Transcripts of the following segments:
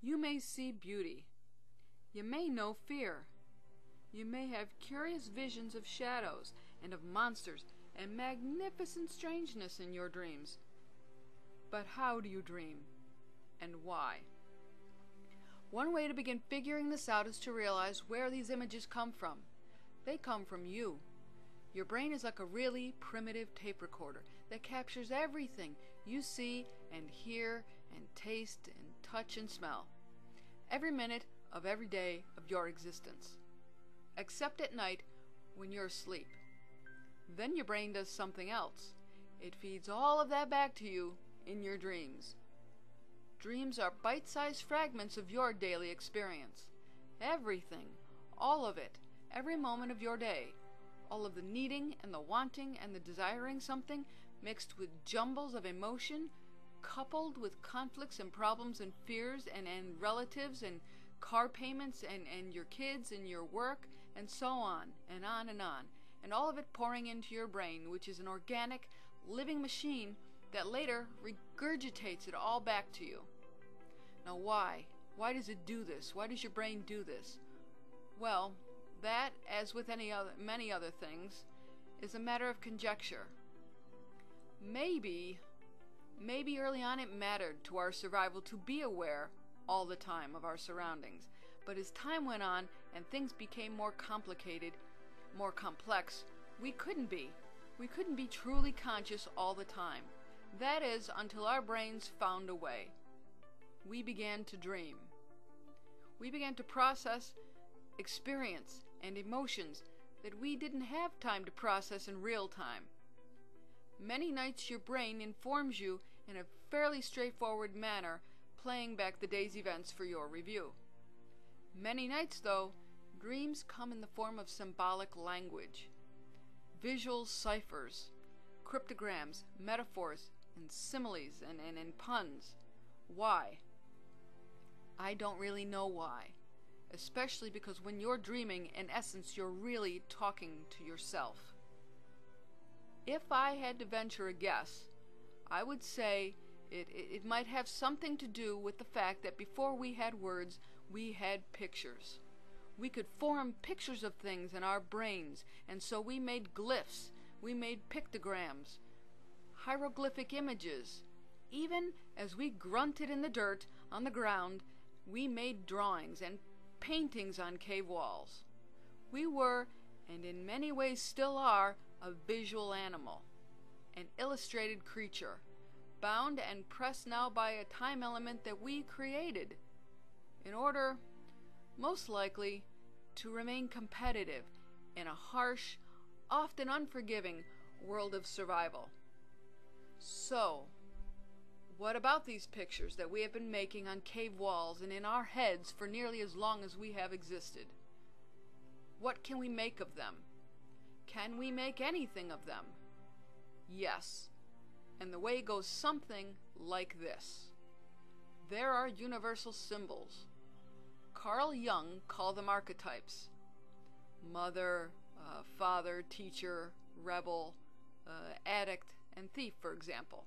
You may see beauty. You may know fear. You may have curious visions of shadows and of monsters and magnificent strangeness in your dreams. But how do you dream? And why? One way to begin figuring this out is to realize where these images come from. They come from you. Your brain is like a really primitive tape recorder that captures everything you see and hear and taste and touch and smell. Every minute of every day of your existence. Except at night when you're asleep. Then your brain does something else. It feeds all of that back to you in your dreams. Dreams are bite-sized fragments of your daily experience. Everything, all of it, every moment of your day. All of the needing and the wanting and the desiring something mixed with jumbles of emotion, coupled with conflicts and problems and fears and relatives and car payments and your kids and your work and so on and on and on. And all of it pouring into your brain, which is an organic, living machine that later regurgitates it all back to you. Now why? Why does it do this? Why does your brain do this? Well, that, as with many other things, is a matter of conjecture. Maybe early on it mattered to our survival to be aware all the time of our surroundings. But as time went on and things became more complicated, more complex, we couldn't be. We couldn't be truly conscious all the time. That is, until our brains found a way. We began to dream. We began to process experience and emotions that we didn't have time to process in real time. Many nights your brain informs you in a fairly straightforward manner, playing back the day's events for your review. Many nights, though, dreams come in the form of symbolic language, visual ciphers, cryptograms, metaphors, and similes and puns. Why? I don't really know why. Especially because when you're dreaming, in essence, you're really talking to yourself. If I had to venture a guess, I would say it might have something to do with the fact that before we had words, we had pictures. We could form pictures of things in our brains, and so we made glyphs, we made pictograms, hieroglyphic images. Even as we grunted in the dirt on the ground, we made drawings and paintings on cave walls. We were, and in many ways still are, a visual animal, an illustrated creature, bound and pressed now by a time element that we created, in order, most likely, to remain competitive in a harsh, often unforgiving world of survival. So, what about these pictures that we have been making on cave walls and in our heads for nearly as long as we have existed? What can we make of them? Can we make anything of them? Yes. And the way goes something like this. There are universal symbols. Carl Jung called them archetypes. Mother, father, teacher, rebel, addict, and thief, for example.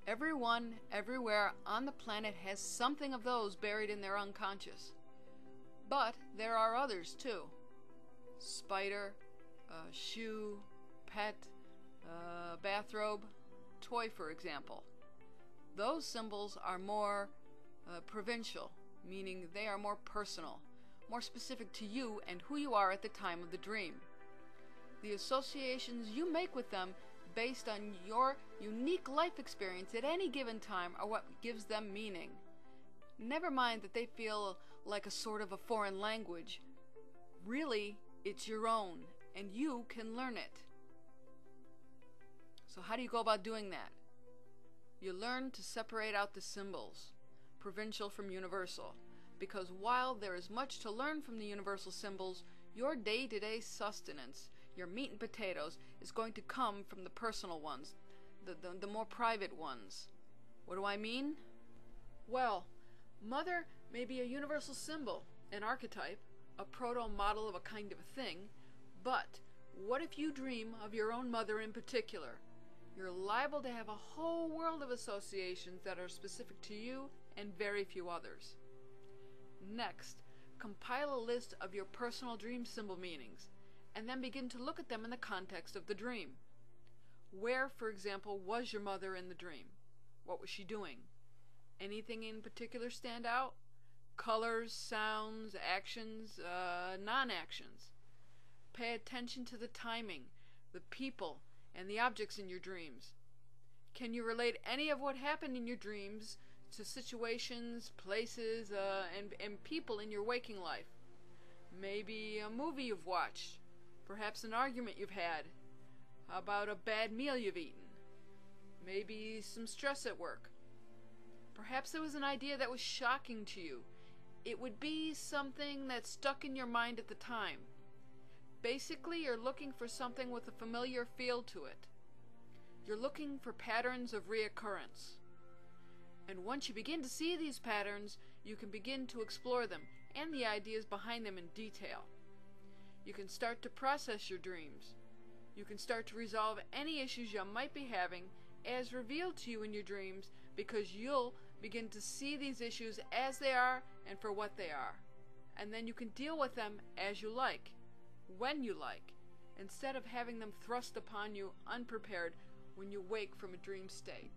Everyone, everywhere on the planet has something of those buried in their unconscious. But there are others too. Spider, shoe, pet, bathrobe, toy, for example. Those symbols are more provincial, meaning they are more personal, more specific to you and who you are at the time of the dream. The associations you make with them based on your unique life experience at any given time are what gives them meaning. Never mind that they feel like a sort of a foreign language. Really, it's your own, and you can learn it. So how do you go about doing that? You learn to separate out the symbols, provincial from universal, because while there is much to learn from the universal symbols, your day-to-day sustenance, your meat and potatoes, is going to come from the personal ones, the more private ones. What do I mean? Well, mother may be a universal symbol, an archetype, a proto-model of a kind of a thing, but what if you dream of your own mother in particular? You're liable to have a whole world of associations that are specific to you and very few others. Next, compile a list of your personal dream symbol meanings, and then begin to look at them in the context of the dream. Where, for example, was your mother in the dream? What was she doing? Anything in particular stand out? Colors, sounds, actions, non-actions. Pay attention to the timing, the people, and the objects in your dreams. Can you relate any of what happened in your dreams to situations, places, and people in your waking life? Maybe a movie you've watched, perhaps an argument you've had. How about a bad meal you've eaten? Maybe some stress at work. Perhaps there was an idea that was shocking to you. It would be something that stuck in your mind at the time. Basically, you're looking for something with a familiar feel to it. You're looking for patterns of reoccurrence. And once you begin to see these patterns, you can begin to explore them and the ideas behind them in detail. You can start to process your dreams. You can start to resolve any issues you might be having as revealed to you in your dreams, because you'll begin to see these issues as they are and for what they are. And then you can deal with them as you like, when you like, instead of having them thrust upon you unprepared when you wake from a dream state.